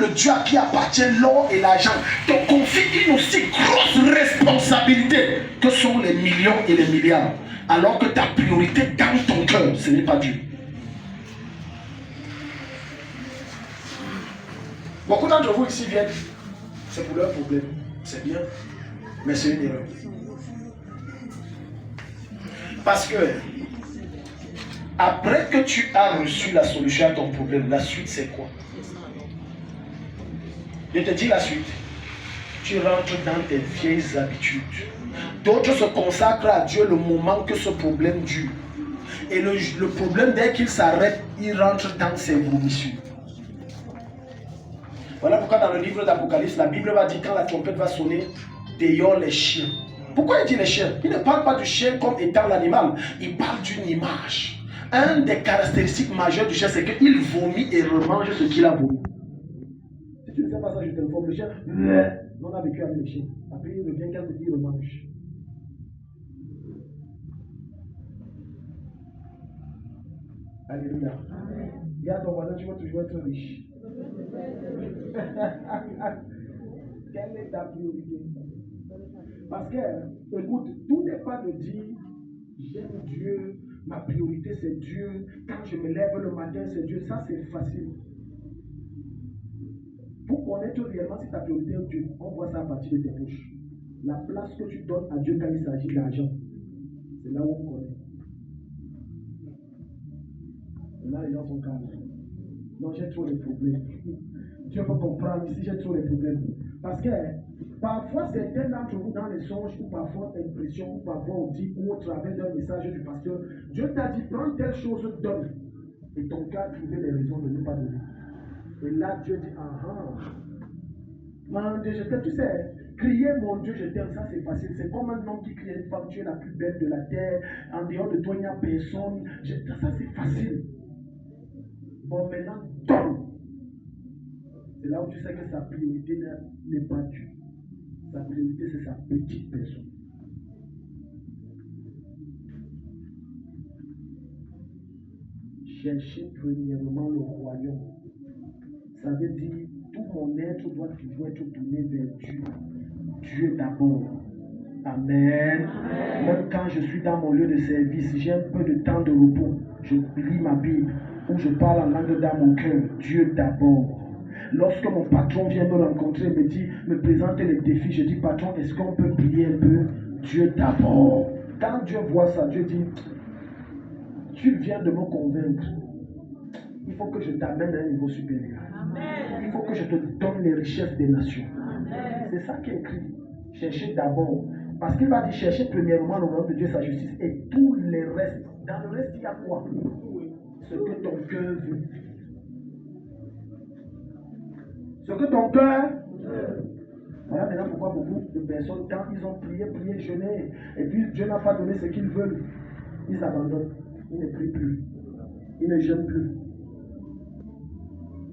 le Dieu à qui appartient l'or et l'argent, te confie une aussi grosse responsabilité que sont les millions et les milliards, alors que ta priorité dans ton cœur, ce n'est pas Dieu. Beaucoup d'entre vous ici viennent, c'est pour leur problème, c'est bien, mais c'est une erreur. Parce que après que tu as reçu la solution à ton problème, la suite c'est quoi? Je te dis la suite. Tu rentres dans tes vieilles habitudes. D'autres se consacrent à Dieu le moment que ce problème dure. Et le problème, dès qu'il s'arrête, il rentre dans ses vomissements. Voilà pourquoi dans le livre d'Apocalypse, la Bible va dire quand la trompette va sonner, dehors les chiens. Pourquoi il dit les chiens? Il ne parle pas du chien comme étant l'animal. Il parle d'une image. Un des caractéristiques majeures du chien, c'est qu'il vomit et remange ce qu'il a vomi. Si tu ne sais pas ça, je t'informe. Le chien, on a vécu avec le chien. Après, il revient quand il remange. Alléluia. Dis à ton voisin, tu vas toujours être riche. Quelle est ta priorité? Parce que, écoute, tout n'est pas de dire j'aime Dieu, ma priorité c'est Dieu, quand je me lève le matin c'est Dieu, ça c'est facile. Pour connaître réellement si ta priorité est Dieu, on voit ça à partir de tes poches. La place que tu donnes à Dieu quand il s'agit d'argent, c'est là où on connaît. Et là les gens sont calmes. Non, j'ai trop de problèmes. Dieu peut comprendre ici, j'ai trop de problèmes. Parce que parfois, certains d'entre vous dans les songes, ou parfois impression, ou parfois on dit, ou au travers d'un message du pasteur, Dieu t'a dit, prends telle chose, donne. Et ton cœur a trouvé les raisons de ne pas donner. Et là, Dieu dit, mon Dieu, je t'aime. Tu sais, crier mon Dieu, je t'aime, ça c'est facile. C'est comme un homme qui crie à une femme, tu es la plus belle de la terre. En dehors de toi, il n'y a personne. Ça c'est facile. Bon, maintenant, donne. C'est là où tu sais que sa priorité n'est pas Dieu. Sa priorité, c'est sa petite personne. Cherchez premièrement le royaume. Ça veut dire, tout mon être doit toujours être tourné vers Dieu. Dieu d'abord. Amen. Même quand je suis dans mon lieu de service, j'ai un peu de temps de repos. Je lis ma Bible ou je parle en langue dans mon cœur. Dieu d'abord. Lorsque mon patron vient me rencontrer, me présente les défis, je dis, patron, est-ce qu'on peut prier un peu? Dieu d'abord. Quand Dieu voit ça, Dieu dit, tu viens de me convaincre. Il faut que je t'amène à un niveau supérieur. Amen. Il faut que je te donne les richesses des nations. Amen. C'est ça qui est écrit. Cherchez d'abord. Parce qu'il va dire, cherchez premièrement le royaume de Dieu, sa justice, et tous les restes. Dans le reste, il y a quoi? Ce que ton cœur veut. Ce que ton cœur. Voilà maintenant pourquoi beaucoup de personnes, quand ils ont prié, jeûné, et puis Dieu n'a pas donné ce qu'ils veulent, ils s'abandonnent. Ils ne prient plus. Ils ne jeûnent plus.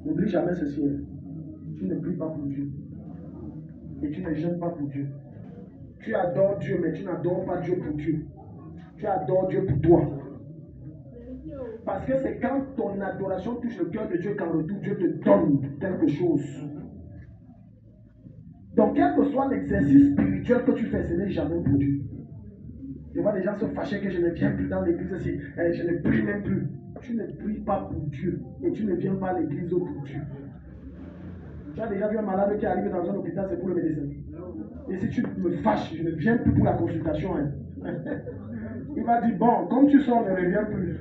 N'oublie jamais ceci. Tu ne pries pas pour Dieu. Et tu ne jeûnes pas pour Dieu. Tu adores Dieu, mais tu n'adores pas Dieu pour Dieu. Tu adores Dieu pour toi. Parce que c'est quand ton adoration touche le cœur de Dieu qu'en retour Dieu te donne quelque chose. Donc quel que soit l'exercice spirituel que tu fais, ce n'est jamais pour Dieu. Je vois des gens se fâcher que je ne viens plus dans l'église, je ne prie même plus. Tu ne pries pas pour Dieu et tu ne viens pas à l'église pour Dieu. Tu as déjà vu un malade qui arrive dans un hôpital, c'est pour le médecin. Et si tu me fâches, je ne viens plus pour la consultation. Il va dire, bon, comme tu sors, ne reviens plus.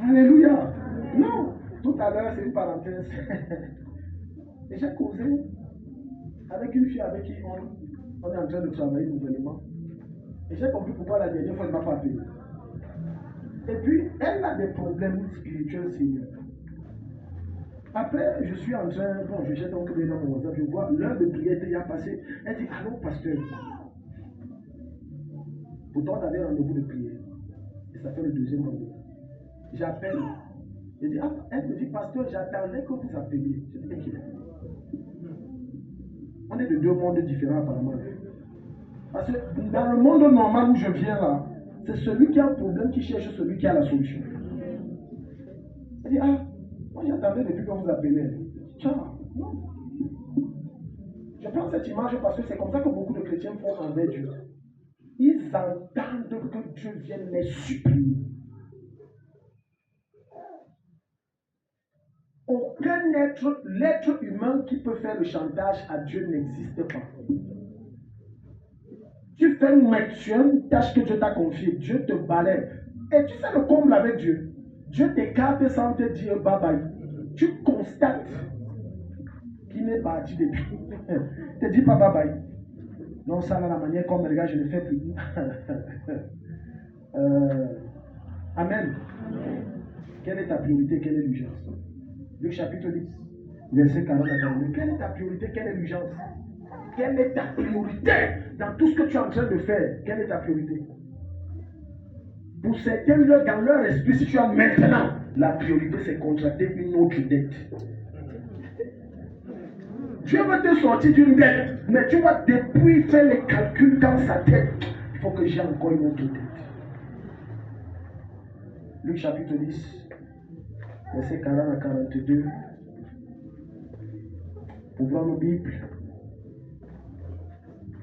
Alléluia. Non. Tout à l'heure, c'est une parenthèse. Et j'ai causé avec une fille avec qui on est en train de travailler nouvellement. Et j'ai compris pourquoi la dernière fois, elle ne m'a pas payé. Et puis, elle a des problèmes spirituels sérieux. Après, je suis en train, je jette donc dans mon WhatsApp, je vois l'heure de prière qui a passé. Elle dit, allô, pasteur. Pourtant, on avait rendez-vous de prière. Et ça fait le deuxième rendez-vous. J'appelle. Elle me dit, pasteur, j'attendais que vous appeliez. Je dis, inquiète. On est de deux mondes différents apparemment. Parce que dans le monde normal où je viens là, c'est celui qui a un problème qui cherche celui qui a la solution. Elle dit, Moi, j'attendais depuis que vous appelez. Tiens, non. Je prends cette image parce que c'est comme ça que beaucoup de chrétiens font envers Dieu. Ils entendent que Dieu vienne les supplier. Aucun l'être humain qui peut faire le chantage à Dieu n'existe pas. Tu fais une tâche que Dieu t'a confiée, Dieu te balaie. Et tu sais le comble avec Dieu. Dieu t'écarte sans te dire bye bye. Tu constates qu'il n'est pas parti depuis. Tu te dis pas bye bye. Non, ça, là, la manière comme regarde, je ne fais plus. Amen. Quelle est ta priorité? Quelle est l'urgence? Luc chapitre 10, verset 40 à 42. Quelle est ta priorité? Quelle est l'urgence? Quelle est ta priorité dans tout ce que tu es en train de faire? Quelle est ta priorité? Pour certains, dans leur esprit, si tu as maintenant, la priorité, c'est contracter une autre dette. Dieu veut te sortir d'une dette, mais tu vas depuis faire les calculs dans sa tête. Il faut que j'ai encore une autre dette. Luc chapitre 10, verset 40 à 42. Ouvrons nos Bibles.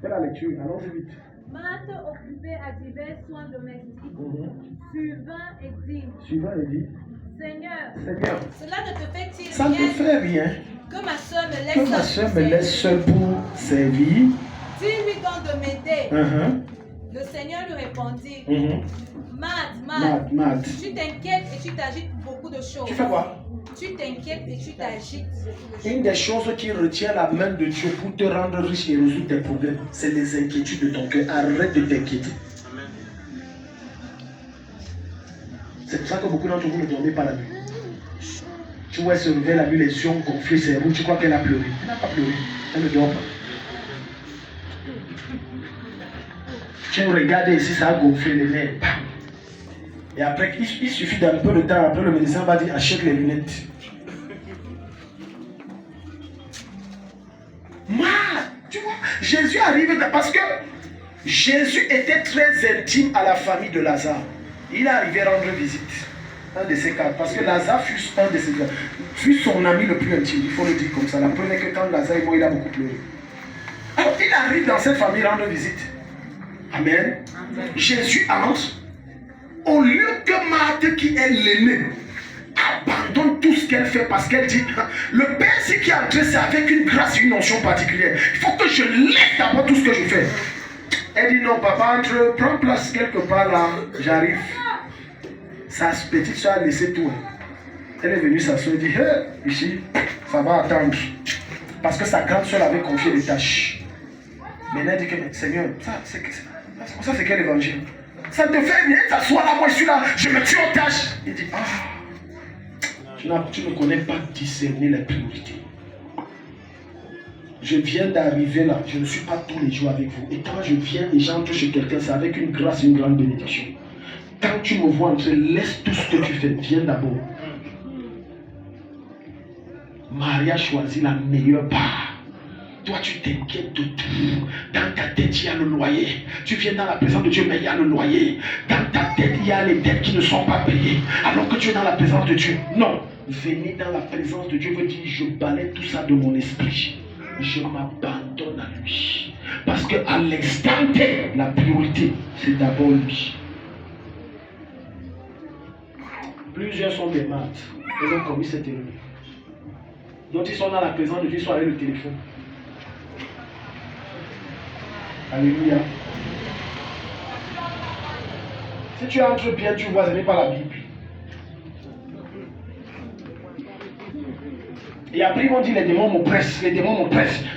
Fais la lecture, allons-y vite. Marthe, occupée à divers soins domestiques, suivant et dit, Seigneur, cela ne te fait-il ça ne te fait rien que ma soeur me laisse seule pour servir. Dis-lui donc de m'aider. Le Seigneur lui répondit, Marthe, tu t'inquiètes et tu t'agites pour beaucoup de choses. Tu fais quoi? Tu t'inquiètes et tu t'agites. Une des choses qui retient la main de Dieu pour te rendre riche et résoudre tes problèmes, c'est les inquiétudes de ton cœur. Arrête de t'inquiéter. C'est pour ça que beaucoup d'entre vous ne dormez pas la nuit. Tu vois, elle se réveille la nuit, les yeux gonflés, c'est rouge, tu crois qu'elle a pleuré. Elle n'a pas pleuré, elle ne dort pas. Tu regardes ici, ça a gonflé les nerfs. Et après, il suffit d'un peu de temps, après le médecin va dire achète les lunettes. Tu vois, Jésus arrive parce que Jésus était très intime à la famille de Lazare. Il est arrivé rendre visite. Un de ses cas, parce que Lazare fut son ami le plus intime, il faut le dire comme ça. La preuve est que quand Lazare est mort, il a beaucoup pleuré. Alors il arrive dans cette famille rendre visite. Amen. Jésus entre. Au lieu que Marthe, qui est l'aînée, abandonne tout ce qu'elle fait parce qu'elle dit le Père, si qui est entré, c'est avec une grâce et une onction particulière. Il faut que je laisse d'abord tout ce que je fais. Elle dit non, papa, entre, prends place quelque part là, j'arrive. Sa petite soeur a laissé tout. Elle est venue s'asseoir et dit hé, ici, ça va attendre. Parce que sa grande soeur avait confié des tâches. Maintenant, elle dit que Seigneur, ça c'est quel évangile? Ça te fait rien, t'assois là, moi je suis là, je me tue aux tâches. Il dit, tu ne connais pas discerner les priorités. Je viens d'arriver là, je ne suis pas tous les jours avec vous. Et quand je viens et j'entre chez quelqu'un, c'est avec une grâce et une grande bénédiction. Quand tu me vois entrer, laisse tout ce que tu fais, viens d'abord. Maria choisit la meilleure part. Toi, tu t'inquiètes de tout. Dans ta tête, il y a le loyer. Tu viens dans la présence de Dieu, mais il y a le loyer. Dans ta tête, il y a les dettes qui ne sont pas payées. Alors que tu es dans la présence de Dieu. Non. Venez dans la présence de Dieu veut dire, je balaie tout ça de mon esprit. Je m'abandonne à lui. Parce qu'à l'instant T, la priorité, c'est d'abord lui. Plusieurs sont des maths. Ils ont commis cette erreur. D'autres, ils sont dans la présence de Dieu, ils sont avec le téléphone. Alléluia. Si tu entres bien, tu vois, ce n'est pas la Bible. Et après, ils vont dire, les démons m'oppressent,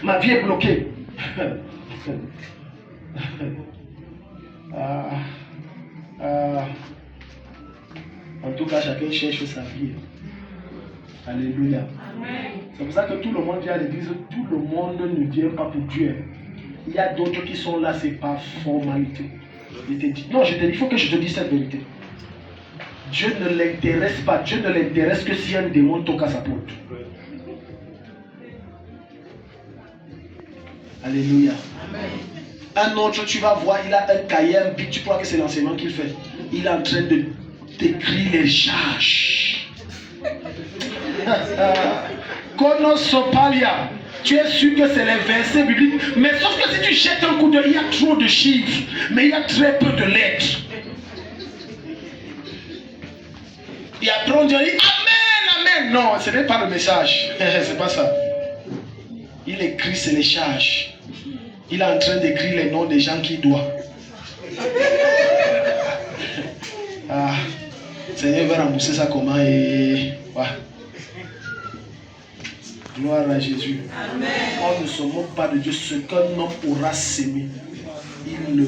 ma vie est bloquée. En tout cas, chacun cherche sa vie. Alléluia. C'est pour ça que tout le monde vient à l'église, tout le monde ne vient pas pour Dieu. Il y a d'autres qui sont là, c'est pas formalité. Non, je te dis, il faut que je te dise cette vérité. Dieu ne l'intéresse pas. Dieu ne l'intéresse que si un démon toque à sa porte. Alléluia. Amen. Un autre, tu vas voir, il a un cahier, un bic, tu crois que c'est l'enseignement qu'il fait. Il est en train de d'écrire les charges. Konosopalia. Tu es sûr que c'est les versets bibliques. Mais sauf que si tu jettes un coup d'œil, il y a trop de chiffres. Mais il y a très peu de lettres. Et après on dit Amen, Amen. Non, ce n'est pas le message. C'est pas ça. Il écrit ses les charges. Il est en train d'écrire les noms des gens qu'il doit. Ah, Seigneur va rembourser ça comment et... Ouais. Gloire à Jésus. Amen. On ne se moque pas de Dieu. Ce qu'un homme aura sémé, il le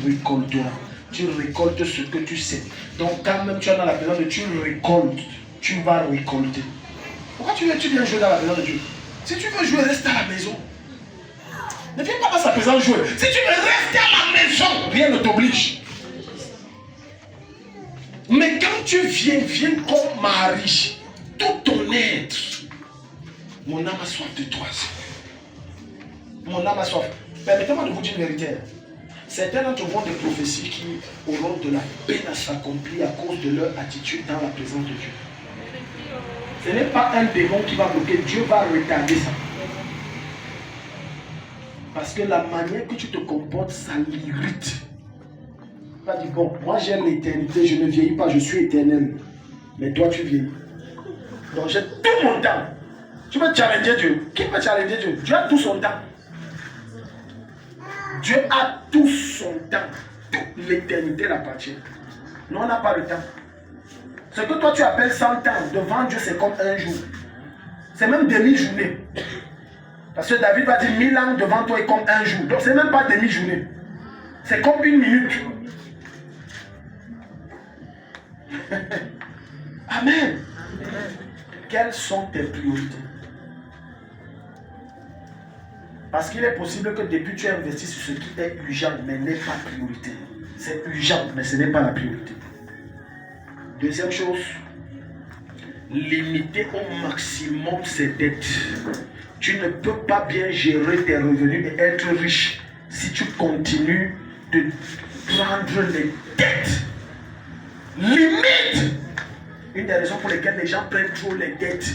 récoltera. Tu récoltes ce que tu sais. Donc quand même tu es dans la présence de Dieu, tu récoltes. Tu vas récolter. Pourquoi tu viens jouer dans la présence de Dieu? Si tu veux jouer, reste à la maison. Ne viens pas dans sa présence jouer. Si tu veux rester à la maison, rien ne t'oblige. Mais quand tu viens comme Marie, tout ton être. Mon âme a soif de toi. Mon âme a soif. Permettez-moi de vous dire une vérité. Certains d'entre vous ont des prophéties qui auront de la peine à s'accomplir à cause de leur attitude dans la présence de Dieu. Ce n'est pas un démon qui va bloquer. Dieu va retarder ça. Parce que la manière que tu te comportes, ça l'irrite. Tu vas dire, bon, moi j'ai l'éternité, je ne vieillis pas, je suis éternel. Mais toi tu vieillis. Donc j'ai tout mon temps. Tu veux challenger Dieu. Qui peut challenger Dieu? Dieu a tout son temps. Dieu a tout son temps. Toute l'éternité l'appartient. Nous, on n'a pas le temps. Ce que toi tu appelles 100 ans, devant Dieu, c'est comme un jour. C'est même demi-journée. Parce que David va dire 1000 ans devant toi est comme un jour. Donc, c'est même pas demi-journée. C'est comme une minute. Amen. Quelles sont tes priorités? Parce qu'il est possible que depuis tu aies investi sur ce qui est urgent, mais n'est pas priorité. C'est urgent, mais ce n'est pas la priorité. Deuxième chose, limiter au maximum ses dettes. Tu ne peux pas bien gérer tes revenus et être riche si tu continues de prendre les dettes. Limite. Une des raisons pour lesquelles les gens prennent trop les dettes,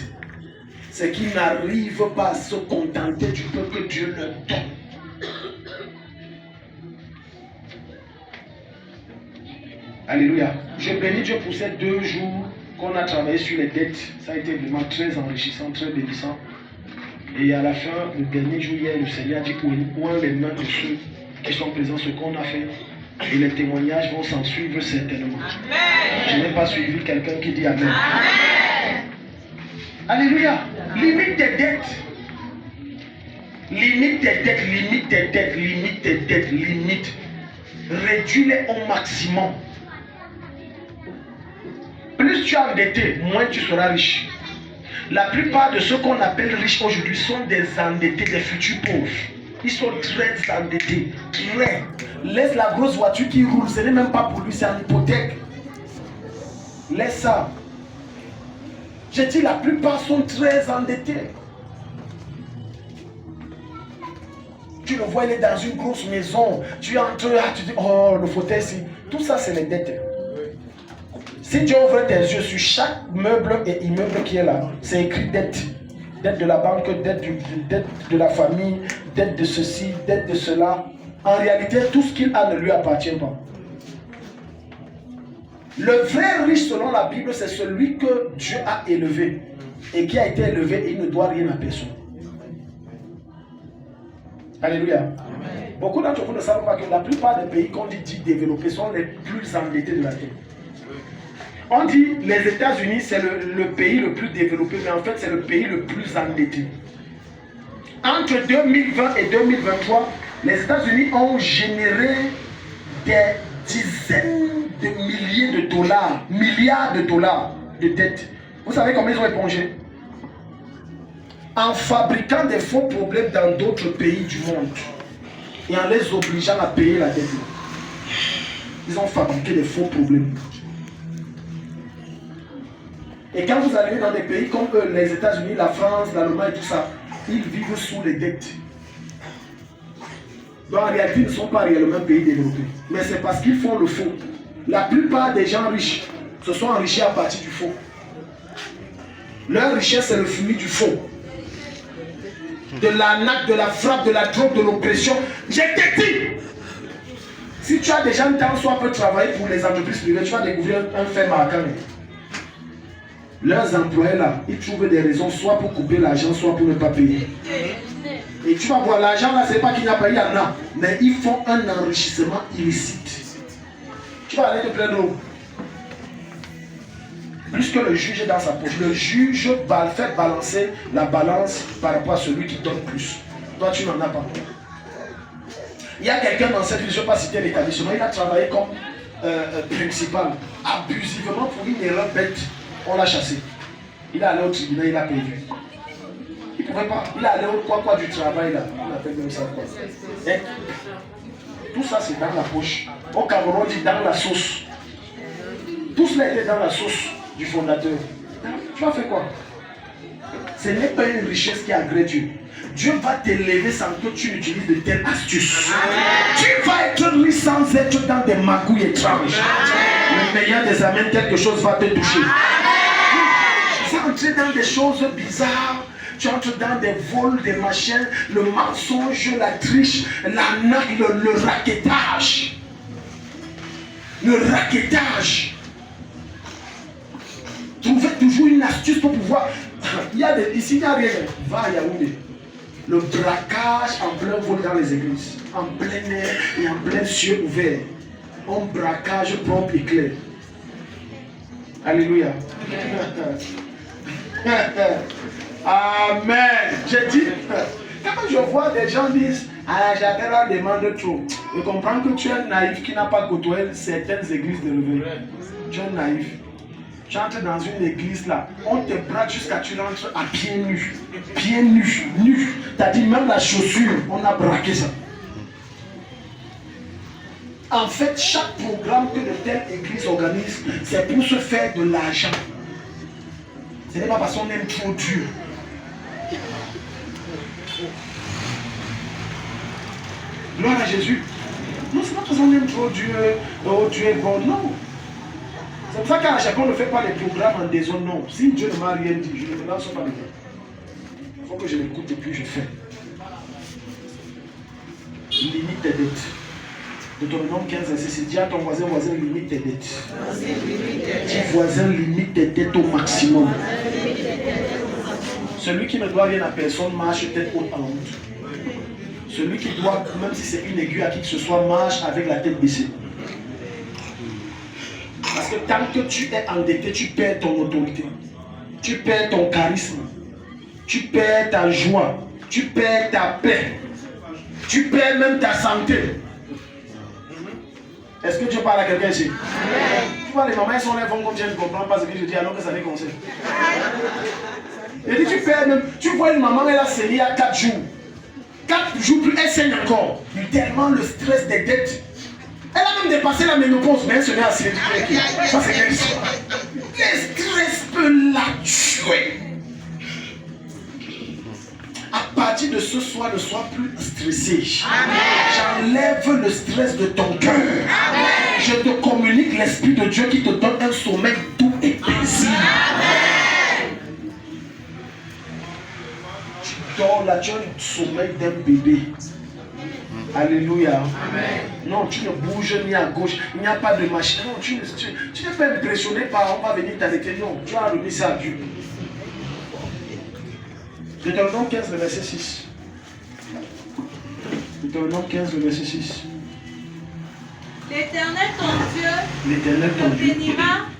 c'est qu'ils n'arrivent pas à se contenter du peu que Dieu leur donne. Alléluia. Je bénis Dieu pour ces 2 jours qu'on a travaillé sur les dettes. Ça a été vraiment très enrichissant, très bénissant. Et à la fin, le dernier jour, hier, le Seigneur a dit où les mains de ceux qui sont présents, ce qu'on a fait. Et les témoignages vont s'en suivre certainement. Amen. Je n'ai pas suivi quelqu'un qui dit Amen. Amen. Alléluia. Limite tes dettes. Limite tes dettes, limite tes dettes, limite tes dettes, limite. Réduis-les au maximum. Plus tu es endetté, moins tu seras riche. La plupart de ceux qu'on appelle riches aujourd'hui sont des endettés, des futurs pauvres. Ils sont très endettés. Très. Laisse la grosse voiture qui roule, ce n'est même pas pour lui, c'est en hypothèque. Laisse ça. J'ai dit, la plupart sont très endettés. Tu le vois, il est dans une grosse maison. Tu entres, tu dis, oh, le fauteuil ici. Tout ça, c'est les dettes. Si tu ouvres tes yeux sur chaque meuble et immeuble qui est là, c'est écrit dette. Dette de la banque, dette de la famille, dette de ceci, dette de cela. En réalité, tout ce qu'il a ne lui appartient pas. Le vrai riche selon la Bible, c'est celui que Dieu a élevé et qui a été élevé et il ne doit rien à personne. Alléluia. Amen. Beaucoup d'entre vous ne savent pas que la plupart des pays qu'on dit développés sont les plus endettés de la terre. On dit les États-Unis c'est le pays le plus développé, mais en fait c'est le pays le plus endetté. Entre 2020 et 2023, les États-Unis ont généré des dizaines de milliers de dollars, milliards de dollars de dettes. Vous savez combien ils ont épongé? En fabriquant des faux problèmes dans d'autres pays du monde et en les obligeant à payer la dette. Ils ont fabriqué des faux problèmes. Et quand vous allez dans des pays comme les États-Unis, la France, l'Allemagne et tout ça, ils vivent sous les dettes. Donc en réalité, ils ne sont pas réellement un pays développé. Mais c'est parce qu'ils font le faux. La plupart des gens riches se sont enrichis à partir du faux. Leur richesse, c'est le fruit du faux. De l'arnaque, de la frappe, de la drogue, de l'oppression. J'ai te dit, si tu as déjà un temps, soit peut travailler pour les entreprises privées, tu vas découvrir un fait marquant. Leurs employés là, ils trouvent des raisons soit pour couper l'argent, soit pour ne pas payer. Et tu vas voir, l'argent là, c'est pas qu'il n'y a pas, il y en a. Mais ils font un enrichissement illicite. Tu vas aller te plaindre. Plus que le juge est dans sa poche. Le juge va faire balancer la balance par rapport à celui qui donne plus. Toi, tu n'en as pas. Il y a quelqu'un dans cette ville, je ne vais pas citer l'établissement, il a travaillé comme principal. Abusivement pour une erreur bête, on l'a chassé. Il est allé au tribunal, il a payé. Il ne pouvait pas. Il est allé au quoi du travail là. On appelle comme ça quoi. Et tout ça c'est dans la poche. Au Cameroun, on dit dans la sauce. Tout cela était dans la sauce du fondateur. Tu vas faire quoi? Ce n'est pas une richesse qui agrée Dieu. Dieu va t'élever sans que tu n'utilises de telles astuces. Tu vas être riche sans être dans des magouilles étranges. Le meilleur des amens, quelque chose va te toucher. Tu vas entrer dans des choses bizarres. Tu entres dans des vols, des machins, le mensonge, la triche, l'arnaque, le raquettage. Le raquettage. Trouvez toujours une astuce pour pouvoir. Ici, il n'y a rien. Va à Yaoundé. Le braquage en plein vol dans les églises. En plein air et en plein ciel ouvert. Un braquage propre et clair. Alléluia. Amen. J'ai dit, quand je vois des gens disent, ah, j'appelle demande trop. Je comprends que tu es naïf qui n'a pas côtoyé certaines églises de réveil. Tu es naïf. Tu entres dans une église là, on te braque jusqu'à tu rentres à pieds nus. Pieds nus, nus. T'as dit même la chaussure, on a braqué ça. En fait, chaque programme que de telle église organise, c'est pour se faire de l'argent. Ce n'est pas parce qu'on aime trop Dieu. Gloire à Jésus. Non, c'est pas parce qu'on aime trop Dieu. Oh, Dieu est bon. Non. C'est pour ça qu'à chaque fois on ne fait pas les programmes en déshonneur. Non. Si Dieu ne m'a rien dit, je ne me lance pas dedans. Il faut que je l'écoute et puis je fais. Limite tes dettes. Deutéronome 15, verset 6. Dis à ton voisin, limite tes dettes. Dis voisin, limite tes dettes au maximum. Celui qui ne doit rien à personne marche tête haute en route. Celui qui doit, même si c'est une aiguille à qui que ce soit, marche avec la tête baissée. Parce que tant que tu es endetté, tu perds ton autorité. Tu perds ton charisme. Tu perds ta joie. Tu perds ta paix. Tu perds même ta santé. Est-ce que Dieu parle à quelqu'un ici? Tu vois, les mamans elles sont là, vont comme je ne comprends pas ce que je dis alors que ça les concerne. Et dit, tu perds même. Tu vois une maman, elle a saigné à 4 jours. 4 jours plus, elle saigne encore. Tellement le stress des dettes. Elle a même dépassé la ménopause, mais elle se met à saigner. Ça, c'est quelle histoire? Le stress peut la tuer. À partir de ce soir, ne sois plus stressé. J'enlève le stress de ton cœur. Je te communique l'Esprit de Dieu qui te donne un sommeil doux et paisible. Tu dors là, tu as le sommeil d'un bébé. Alléluia. Amen. Non, tu ne bouges ni à gauche, il n'y a pas de machine. Non, tu n'es pas impressionné par on va venir t'arrêter. Non, tu as remis ça à Dieu. Deutéronome 15, le verset 6. Deutéronome 15, le verset 6. L'Éternel ton Dieu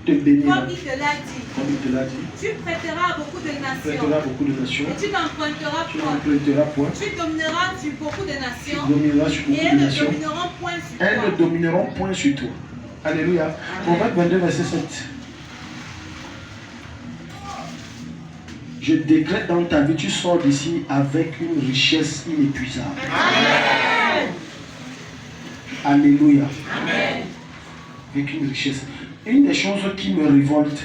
te bénira comme il te l'a dit. Tu prêteras à beaucoup de nations. Et tu n'emprunteras point. Tu domineras sur beaucoup de nations. Et elles ne domineront point sur toi. Elles ne domineront point sur toi. Alléluia. Proverbe 22, verset 7. Je décrète dans ta vie, tu sors d'ici avec une richesse inépuisable. Amen. Alléluia. Amen. Avec une richesse. Une des choses qui me révolte,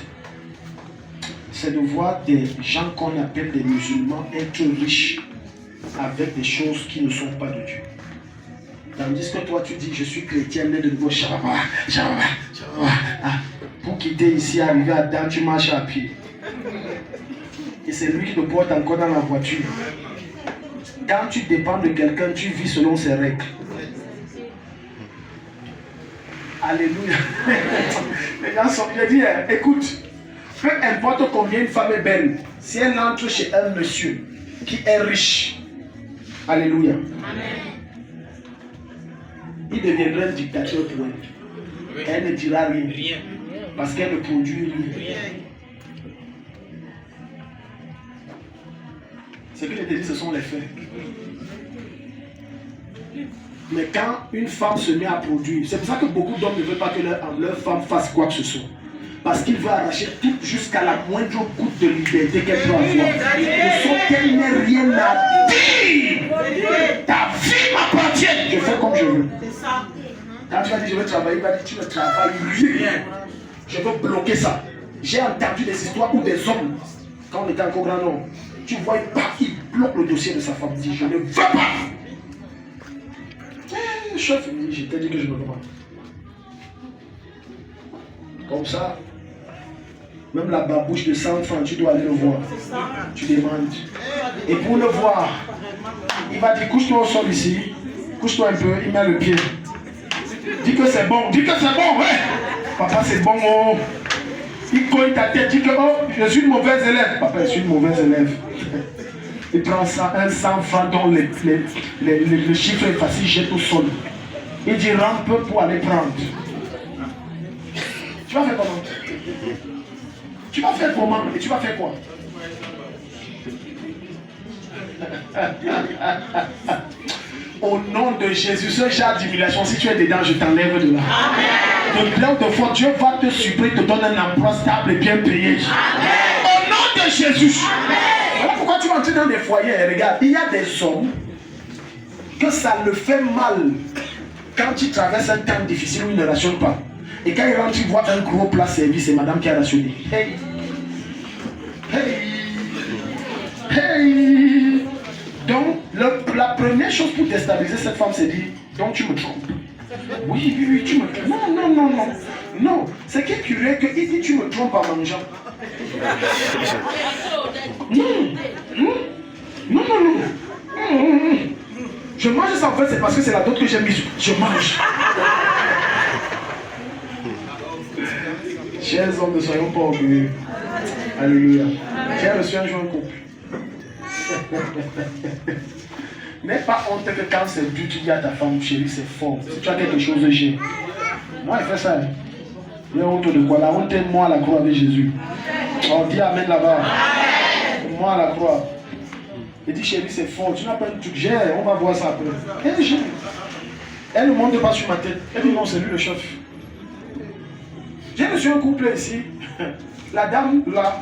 c'est de voir des gens qu'on appelle des musulmans être riches avec des choses qui ne sont pas de Dieu. Tandis que toi tu dis, je suis chrétien, né de nouveau, pour quitter ici, arriver à Dan, tu marches à pied. c'est lui qui te porte encore dans la voiture. Quand tu dépends de quelqu'un, tu vis selon ses règles. Alléluia. Les gens sont bien dit, écoute, peu importe combien une femme est belle, si elle entre chez un monsieur qui est riche, alléluia, il deviendra un dictateur pour elle. Elle ne dira rien. Parce qu'elle ne produit rien. Ce que je te dis, ce sont les faits. Mais quand une femme se met à produire, c'est pour ça que beaucoup d'hommes ne veulent pas que leur femme fasse quoi que ce soit. Parce qu'il veut arracher tout jusqu'à la moindre goutte de liberté qu'elle peut avoir. De sorte qu'elle n'ait rien à dire. Ta vie m'appartient. Je fais comme je veux. Quand tu vas dire je veux travailler, il va dire tu ne travailles rien. Je veux bloquer ça. J'ai entendu des histoires où des hommes, quand on était encore grand homme, tu vois, il bloque le dossier de sa femme. Il dit je ne veux pas. Chef, je t'ai dit que je ne veux pas. Comme ça, même la babouche de 100 francs, tu dois aller le voir. Tu demandes. Et pour le voir, il va dire couche-toi au sol ici, couche-toi un peu, il met le pied. Dis que c'est bon, ouais. Papa c'est bon, oh. Il cogne ta tête, dit que oh, je suis une mauvaise élève. Papa, je suis une mauvaise élève. Il prend ça, un 100 francs dont le chiffre est facile, jette au sol. Il dit rampe pour aller prendre. Tu vas faire comment? Tu vas faire comment? Et tu vas faire quoi? Au nom de Jésus, ce genre d'humiliation, si tu es dedans, je t'enlève de là. De plein de fois, Dieu va te supprimer, te donner un emploi stable et bien payé. Au nom de Jésus. Voilà pourquoi tu vas entrer dans des foyers. Regarde, il y a des hommes que ça le fait mal quand ils traversent un temps difficile où ils ne rationnent pas. Et quand ils rentrent, ils voient un gros plat servi, c'est madame qui a rationné. Hey! Hey! Hey! Donc, la première chose pour déstabiliser cette femme, c'est dire, donc tu me trompes. Oui, tu me trompes. Non, c'est qui est curieux qu'il dit tu me trompes en mangeant. Non. Je mange ça en fait, c'est parce que c'est la d'autre que j'ai mise. Je mange. Chers hommes, ne soyons pas orgueilleux. Alléluia. J'ai reçu un jour un couple. N'aie pas honte que quand c'est dur, tu dis à ta femme, chérie, c'est fort. Si tu as quelque chose de j'ai. Moi, il fait ça. Il y a honte de quoi? La honte est moi à la croix avec Jésus. On dit Amen là-bas. Moi à la croix. Il dit, chérie, c'est fort. Tu n'as pas un truc. J'ai, on va voir ça après. Elle ne monte pas sur ma tête. Elle dit, non, c'est lui le chef. J'ai reçu un couple ici. La dame, là,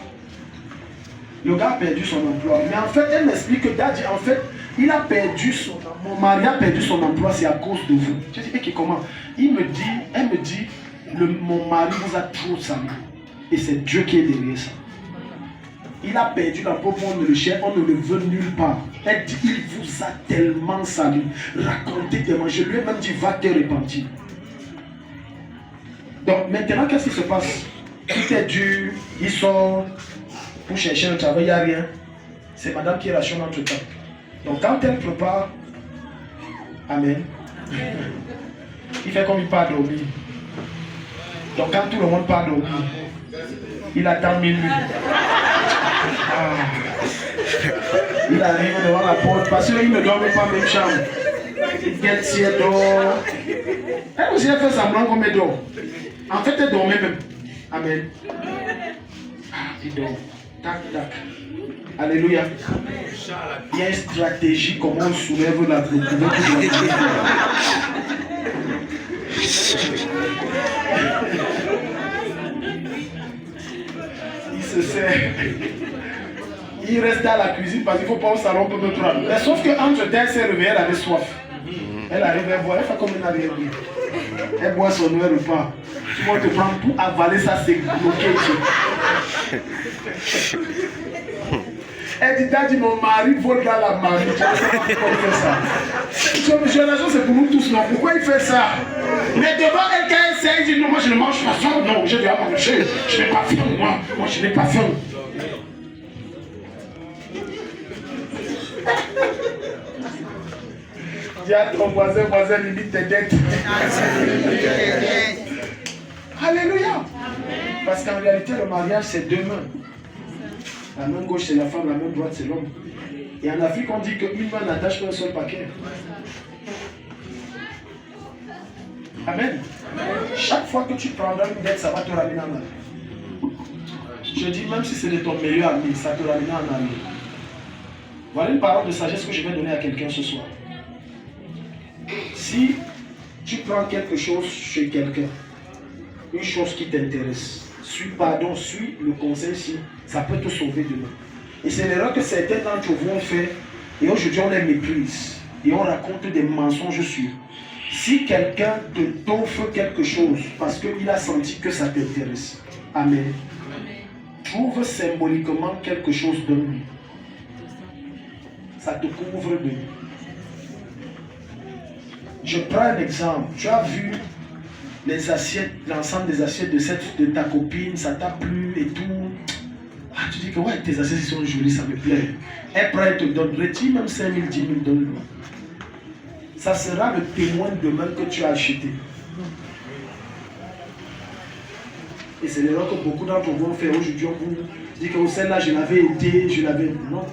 le gars a perdu son emploi. Mais en fait, elle m'explique que Daddy, en fait, il a perdu son emploi. Mon mari a perdu son emploi, c'est à cause de vous. Je dis, ok, comment? Elle me dit, mon mari vous a trop salé. Et c'est Dieu qui est derrière ça. Il a perdu l'emploi, on ne le cherche, on ne le veut nulle part. Elle dit, il vous a tellement salé. Racontez tellement. Je lui ai même dit, va te repentir. Donc maintenant, qu'est-ce qui se passe? Tout est dur, il sort pour chercher un travail, il n'y a rien. C'est madame qui rationne entre temps. Donc quand elle prépare, amen, il fait comme il part dormir. Donc quand tout le monde part dormir, il attend minuit. Il arrive devant la porte parce qu'il ne dort pas même chambre. Il guette si elle dort. Elle aussi elle fait semblant comme elle dort. En fait elle dormait même. Amen. Il dort. Tac, tac. Alléluia. Il y a une stratégie comment on soulève la couverture. Il se sert. Il reste à la cuisine parce qu'il ne faut pas au salon pour notre âme. Mais sauf qu'entre temps, elle s'est réveillée, elle avait soif. Elle arrive, elle boit, elle fait comme une arrière. Elle boit son nouvel repas. Tu vas te prendre pour avaler ça, c'est bloqué. Elle dit, Daddy, mon mari vole dans la marmite. Pourquoi il fait ça? C'est pour nous tous, non? Pourquoi il fait ça? Mais devant elle, quand elle sait, elle dit, non, moi je ne mange pas faim. Non, je dois manger. Je n'ai pas faim, moi. Moi, je n'ai pas faim. Dis à ton voisin, limite tes dettes. Alléluia. Parce qu'en réalité, le mariage, c'est deux mains. La main gauche, c'est la femme, la main droite, c'est l'homme. Et en Afrique, on dit qu'une main n'attache qu'un seul paquet. Amen. Chaque fois que tu prendras une dette, ça va te ramener en arrière. Je dis, même si c'est de ton meilleur ami, ça te ramène en arrière. Voilà une parole de sagesse que je vais donner à quelqu'un ce soir. Si tu prends quelque chose chez quelqu'un, une chose qui t'intéresse, suis le conseil, si ça peut te sauver demain. Et c'est l'erreur que certains d'entre vous ont fait, et aujourd'hui on les méprise, et on raconte des mensonges sur. Si quelqu'un t'offre quelque chose parce qu'il a senti que ça t'intéresse, amen, trouve symboliquement quelque chose de lui. Ça te couvre de lui. Je prends un exemple. Tu as vu les assiettes, l'ensemble des assiettes de ta copine, ça t'a plu et tout. Ah, tu dis que ouais, tes assiettes sont jolies, ça me plaît. Elle prend, elle te donne, retire même 5 000, 10 000, donne-lui. Ça sera le témoin demain que tu as acheté. Et c'est l'erreur que beaucoup d'entre vous ont fait aujourd'hui. On vous dit que celle-là, je l'avais aidé, je l'avais... Non.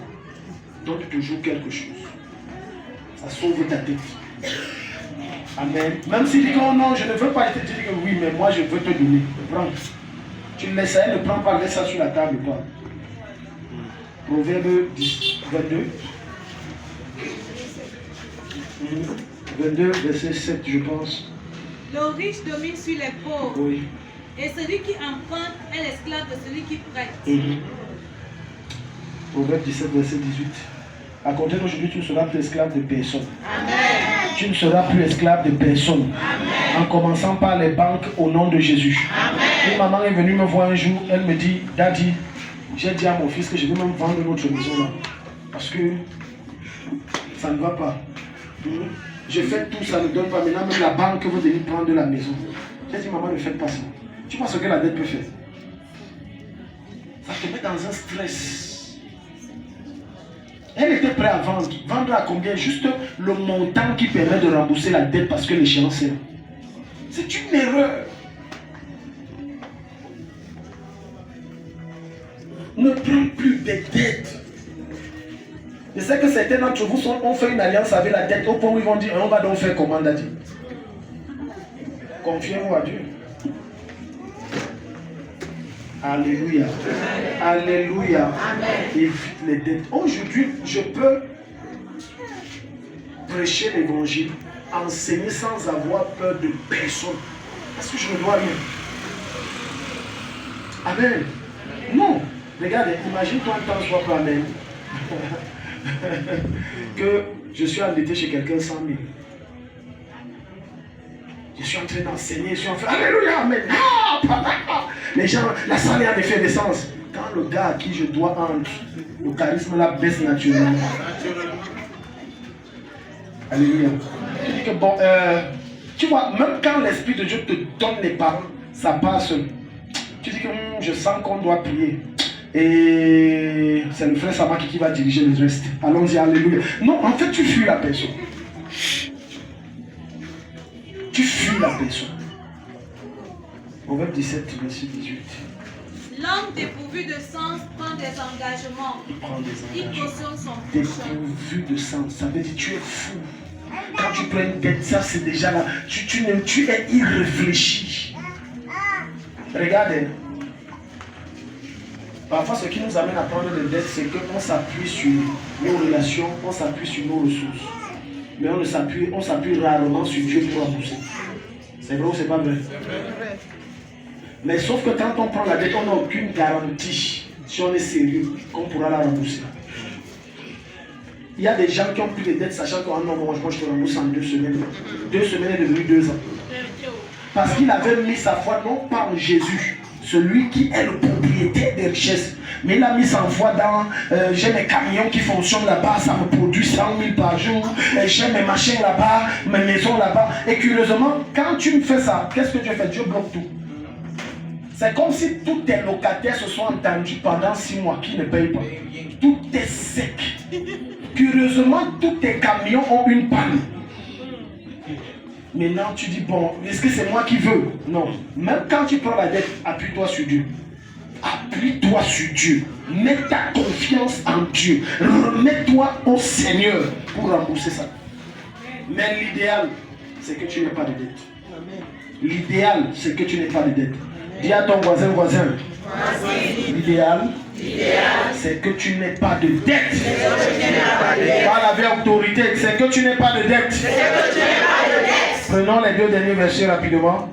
Donne toujours quelque chose. Ça sauve ta tête. Amen. Même s'il dit que oh non, je ne veux pas, tu dis que oui, mais moi je veux te donner. Prends. Tu ne laisses rien, ne prends pas, laisse ça sur la table. Pas. Proverbe 22. 22, verset 7, je pense. Le riche domine sur les pauvres. Oui. Et celui qui emprunte est l'esclave de celui qui prête. Proverbe 17, verset 18. À compter d'aujourd'hui, tu ne seras plus esclave de personne. Amen. Tu ne seras plus esclave de personne. Amen. En commençant par les banques au nom de Jésus. Amen. Une maman est venue me voir un jour, elle me dit, Daddy, j'ai dit à mon fils que je vais même vendre notre maison là. Parce que ça ne va pas. Je fais tout, ça ne donne pas. Maintenant, même la banque veut venir prendre de la maison. J'ai dit, maman, ne faites pas ça. Tu vois ce que la dette peut faire? Ça te met dans un stress. Elle était prête à vendre. Vendre à combien? Juste le montant qui permet de rembourser la dette parce que l'échéance est là. C'est une erreur. Ne prends plus des dettes. Je sais que certains d'entre vous ont fait une alliance avec la dette au point où ils vont dire on va donc faire comment, Daddy? Confiez-vous à Dieu. Alléluia. Alléluia. Amen. Évite les dettes. Aujourd'hui, je peux prêcher l'évangile, enseigner sans avoir peur de personne. Parce que je ne dois rien. Amen. Non. Regardez, imagine-toi un temps soit pas amen. Que je suis endetté chez quelqu'un 100 000. Je suis en train d'enseigner, je suis en train... Alléluia, amen. Les gens, la salle est en effervescence. Quand le gars à qui je dois entre, le charisme là baisse naturellement. Alléluia. Tu dis que bon, tu vois, même quand l'Esprit de Dieu te donne les paroles, ça passe. Tu dis que je sens qu'on doit prier. Et c'est le frère Samaki qui va diriger le reste. Allons-y, alléluia. Non, en fait, tu fuis la personne. Tu fuis la personne. Proverbe 17, verset 18. L'homme dépourvu de sens prend des engagements. Il prend des engagements. Il cautionne son prochain. Dépourvu de sens, ça veut dire tu es fou. Quand tu prends une dette, ça c'est déjà là. Tu es irréfléchi. Regardez. Parfois, ce qui nous amène à prendre des dettes, c'est qu'on s'appuie sur nos relations, on s'appuie sur nos ressources. Mais on s'appuie rarement sur Dieu pour rembourser. C'est vrai ou c'est pas vrai? Mais sauf que quand on prend la dette, on n'a aucune garantie, si on est sérieux, qu'on pourra la rembourser. Il y a des gens qui ont pris des dettes sachant que non, moi je te rembourse en 2 semaines. 2 semaines est devenu 2 ans. Parce qu'il avait mis sa foi non pas en Jésus, celui qui est le propriétaire des richesses. Mais il a mis sa foi dans j'ai mes camions qui fonctionnent là-bas, ça me produit 100 000 par jour. J'ai mes machins là-bas, mes maisons là-bas. Et curieusement, quand tu me fais ça, qu'est-ce que Dieu fait? Dieu bloque tout. C'est comme si tous tes locataires se sont entendus pendant 6 mois qui ne payent pas. Tout est sec. Curieusement, tous tes camions ont une panne. Maintenant, tu dis, bon, est-ce que c'est moi qui veux? Non. Même quand tu prends la dette, appuie-toi sur Dieu. Appuie-toi sur Dieu. Mets ta confiance en Dieu. Remets-toi au Seigneur pour rembourser ça. Mais l'idéal, c'est que tu n'aies pas de dette. L'idéal, c'est que tu n'aies pas de dette. Dis à ton voisin. L'idéal, c'est que tu n'aies pas de dette. Parle avec autorité, c'est que tu n'aies pas de dette. Prenons les 2 derniers versets rapidement.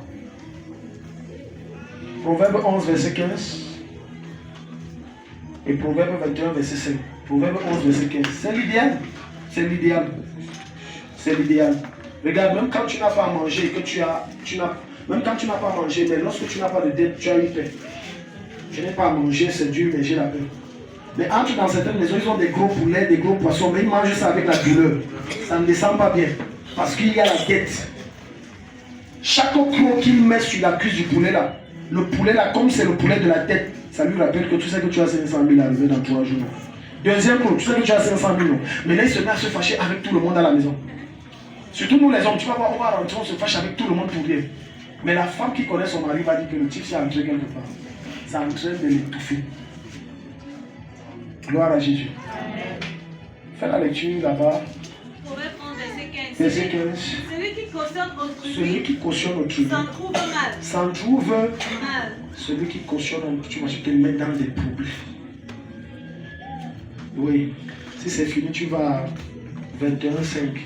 Proverbe 11, verset 15. Et Proverbe 21, verset 5. Proverbe 11, verset 15. C'est l'idéal. C'est l'idéal. C'est l'idéal. Regarde, même quand tu n'as pas à manger, même quand tu n'as pas à manger, mais lorsque tu n'as pas de dette, tu as une paix. Je n'ai pas à manger, c'est dur, mais j'ai la paix. Mais entre dans certaines maisons, ils ont des gros poulets, des gros poissons, mais ils mangent ça avec la douleur. Ça ne descend pas bien. Parce qu'il y a la dette. Chaque croc qu'il met sur la cuisse du poulet là, le poulet là, comme c'est le poulet de la tête, ça lui rappelle que tu sais que tu as 500 000 arrivés dans 3 jours. Deuxième croc, tu sais que tu as 500 000. Mais là, il se met à se fâcher avec tout le monde à la maison. Surtout nous les hommes, tu vas voir, on va rentrer, on se fâche avec tout le monde pour rien. Mais la femme qui connaît son mari va dire que le type s'est entré quelque part. Ça entraîne de l'étouffer. Gloire à Jésus. Fais la lecture là-bas. Verset 15. Celui qui cautionne autrui s'en trouve mal. Celui qui cautionne autrui, tu te mets dans des problèmes. Oui. Si c'est fini, tu vas à 21,5.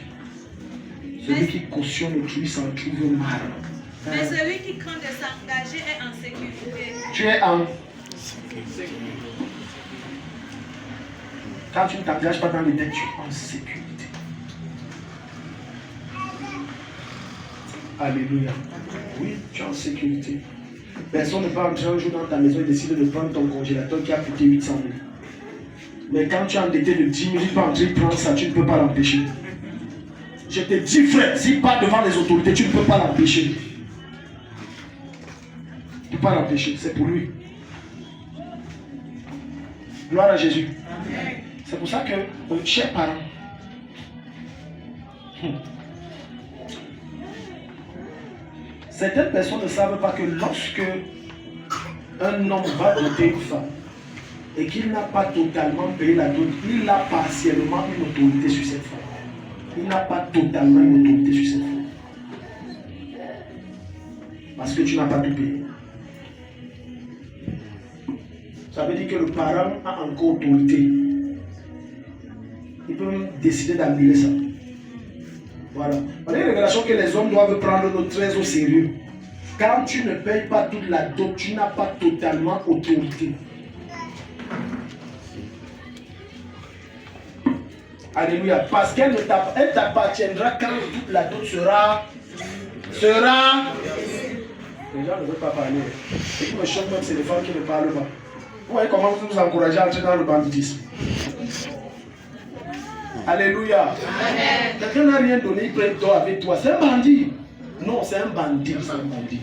Celui qui cautionne autrui s'en trouve mal. Mais celui qui craint de s'engager est en sécurité. Tu es en sécurité. Quand tu ne t'engages pas dans les dettes, tu es en sécurité. Alléluia. Oui, tu es en sécurité. Personne ne peut entrer un jour dans ta maison et décider de prendre ton congélateur qui a coûté 800 000. Mais quand tu es endetté de 10 000, il peut entrer prendre ça, tu ne peux pas l'empêcher. Je te dis, frère, s'il part devant les autorités, tu ne peux pas l'empêcher. Tu ne peux pas l'empêcher, c'est pour lui. Gloire à Jésus. Amen. C'est pour ça que, chers parents, certaines personnes ne savent pas que lorsque un homme va doter une femme et qu'il n'a pas totalement payé la dot, il a partiellement une autorité sur cette femme. Il n'a pas totalement une autorité sur cette femme. Parce que tu n'as pas tout payé. Ça veut dire que le parent a encore autorité. Il peut même décider d'annuler ça. Voilà. On a une révélation que les hommes doivent prendre notre très au sérieux. Quand tu ne payes pas toute la dot, tu n'as pas totalement autorité. Alléluia. Parce qu'elle t'appartiendra quand toute la dot sera. Les gens ne veulent pas parler. Ce qui me choque même, c'est les femmes qui ne parlent pas. Vous voyez comment vous nous encouragez à entrer dans le banditisme. Alléluia. Quelqu'un n'a rien donné, il prend toi avec toi. C'est un bandit. Non, c'est un bandit. C'est un bandit.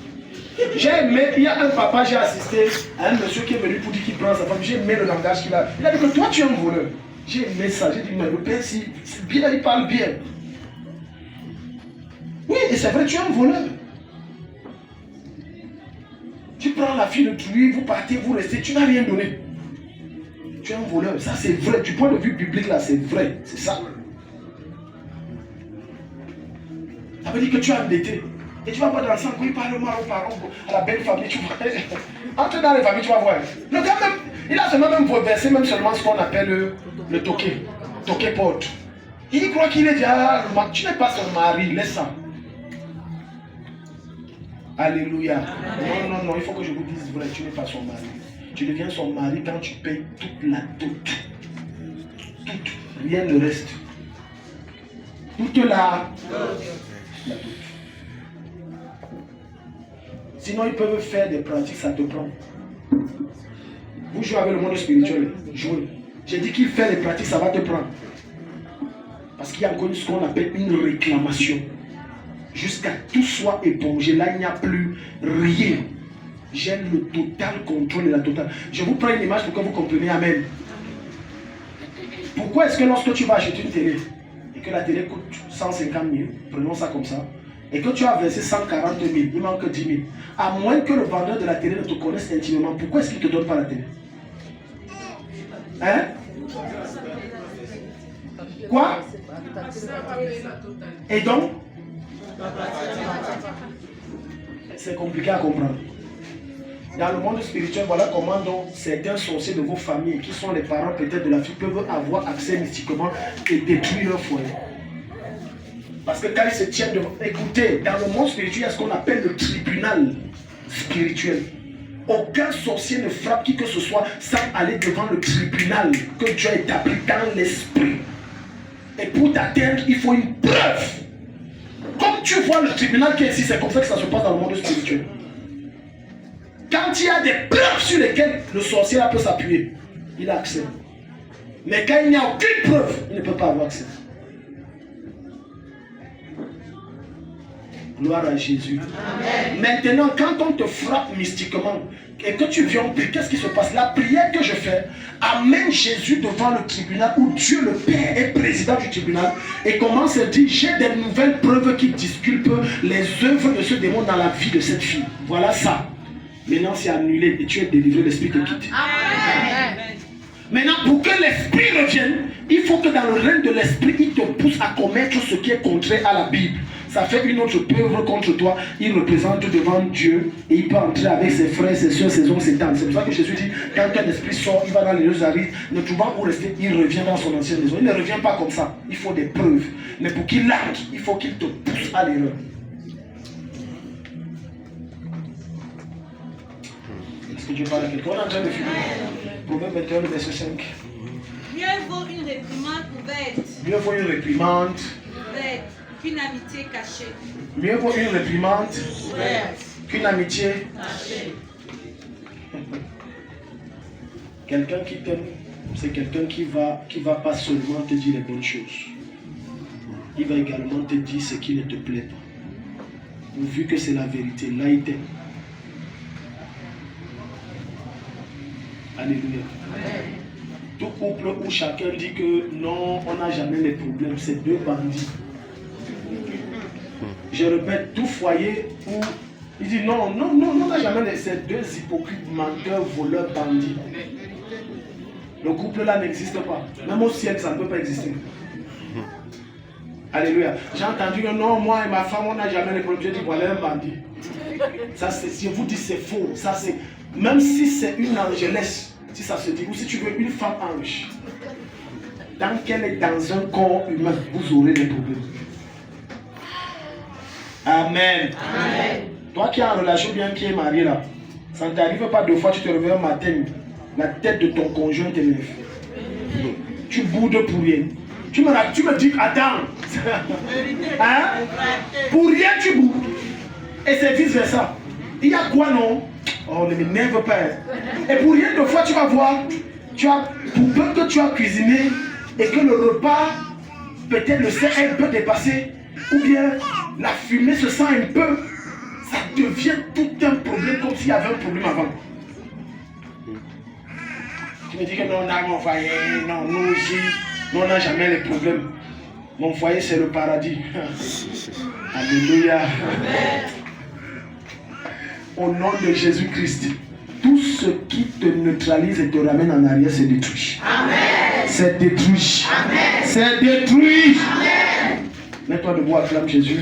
J'ai aimé, il y a un papa, j'ai assisté à un monsieur qui est venu pour dire qu'il prend sa femme. J'ai aimé le langage qu'il a. Il a dit que toi tu es un voleur. J'ai aimé ça. J'ai dit, mais le père, c'est bien, il parle bien. Oui, et c'est vrai, tu es un voleur. Tu prends la fille de lui, vous partez, vous restez, tu n'as rien donné. Tu es un voleur, ça c'est vrai. Du point de vue biblique là, c'est vrai, c'est ça. Ça veut dire que tu as endetté. Et tu vas pas dans le sang, il parle mal aux parents, à la belle famille, tu vois. Entre dans les familles, tu vas voir. Le gars même, il a seulement même versé même seulement ce qu'on appelle le toqué. Toqué porte. Il croit qu'il est déjà, tu n'es pas son mari, laisse ça. Alléluia. Non, il faut que je vous dise vrai, tu n'es pas son mari. Tu deviens son mari quand tu payes toute la dot. Toute, rien ne reste. Toute la dot. Sinon, ils peuvent faire des pratiques, ça te prend. Vous jouez avec le monde spirituel, jouez. J'ai dit qu'il fait des pratiques, ça va te prendre. Parce qu'il y a encore ce qu'on appelle une réclamation. Jusqu'à tout soit épongé, là il n'y a plus rien. J'ai le total contrôle de la totale. Je vous prends une image pour que vous compreniez, amen. Pour Pourquoi est-ce que lorsque tu vas acheter une télé et que la télé coûte 150 000, prenons ça comme ça, et que tu as versé 140 000, il manque 10 000, à moins que le vendeur de la télé ne te connaisse intimement, pourquoi est-ce qu'il ne te donne pas la télé? Hein? Quoi? Et donc, c'est compliqué à comprendre. Dans le monde spirituel, voilà comment donc certains sorciers de vos familles, qui sont les parents peut-être de la fille, peuvent avoir accès mystiquement et détruire leur foyer. Parce que quand ils se tiennent devant... Écoutez, dans le monde spirituel, il y a ce qu'on appelle le tribunal spirituel. Aucun sorcier ne frappe qui que ce soit sans aller devant le tribunal que Dieu a établi dans l'esprit. Et pour t'atteindre, il faut une preuve. Comme tu vois le tribunal qui est ici, c'est comme ça que ça se passe dans le monde spirituel. Quand il y a des preuves sur lesquelles le sorcier peut s'appuyer, il a accès. Mais quand il n'y a aucune preuve, il ne peut pas avoir accès. Gloire à Jésus. Amen. Maintenant, quand on te frappe mystiquement et que tu viens prier, qu'est-ce qui se passe? La prière que je fais amène Jésus devant le tribunal où Dieu le Père est président du tribunal et commence à dire: j'ai des nouvelles preuves qui disculpent les œuvres de ce démon dans la vie de cette fille. Voilà ça. Maintenant, c'est annulé et tu es délivré, l'esprit te quitte. Amen. Maintenant, pour que l'esprit revienne, il faut que dans le règne de l'esprit, il te pousse à commettre ce qui est contraire à la Bible. Ça fait une autre preuve contre toi. Il représente devant Dieu et il peut entrer avec ses frères, ses soeurs, ses oncles, ses tantes. C'est pour ça que Jésus dit, quand un esprit sort, il va dans les lieux arides, ne trouvant où rester, il revient dans son ancienne maison. Il ne revient pas comme ça. Il faut des preuves. Mais pour qu'il entre, il faut qu'il te pousse à l'erreur. Est-ce que Dieu parle à quelqu'un? On est en train de finir. Proverbe 21, verset 5. Mieux vaut une réprimande ouverte. Mieux vaut une réprimande ouverte qu'une amitié cachée. Mieux vaut une réprimande qu'une amitié cachée. Quelqu'un qui t'aime, c'est quelqu'un qui va pas seulement te dire les bonnes choses. Il va également te dire ce qui ne te plaît pas. Vu que c'est la vérité, là il t'aime. Alléluia. Amen. Tout couple où chacun dit que non, on n'a jamais les problèmes, c'est deux bandits. Je répète, tout foyer où il dit non, on n'a jamais les, c'est deux hypocrites, menteurs, voleurs, bandits. Le couple là n'existe pas. Même au ciel, ça ne peut pas exister. Alléluia. J'ai entendu que non, moi et ma femme, on n'a jamais les problèmes. Je dis voilà un bandit. Ça, je vous dis, c'est faux. Ça, c'est, même si c'est une angelesse, si ça se dit, ou si tu veux une femme ange, tant qu'elle est dans un corps humain, vous aurez des problèmes. Amen. Amen. Toi qui es en relation bien, qui est marié là, ça ne t'arrive pas deux fois, tu te réveilles un matin, la tête de ton conjoint t'élève. Tu boudes pour rien. Tu me dis, attends. Hein? Pour rien tu boudes. Et c'est vice versa. Il y a quoi non? Oh, ne m'énerve pas. Et pour rien de fois tu vas voir, pour peu que tu as cuisiné et que le repas, peut-être le sel est un peu dépassé, ou bien la fumée se sent un peu, ça devient tout un problème comme s'il y avait un problème avant. Tu me dis que non, on a mon foyer, non, nous aussi, nous on n'a jamais les problèmes. Mon foyer c'est le paradis. Alléluia. Au nom de Jésus-Christ, tout ce qui te neutralise et te ramène en arrière, c'est détruit. Amen. C'est détruit. Amen. C'est détruit. Amen. Mets-toi debout, acclame Jésus.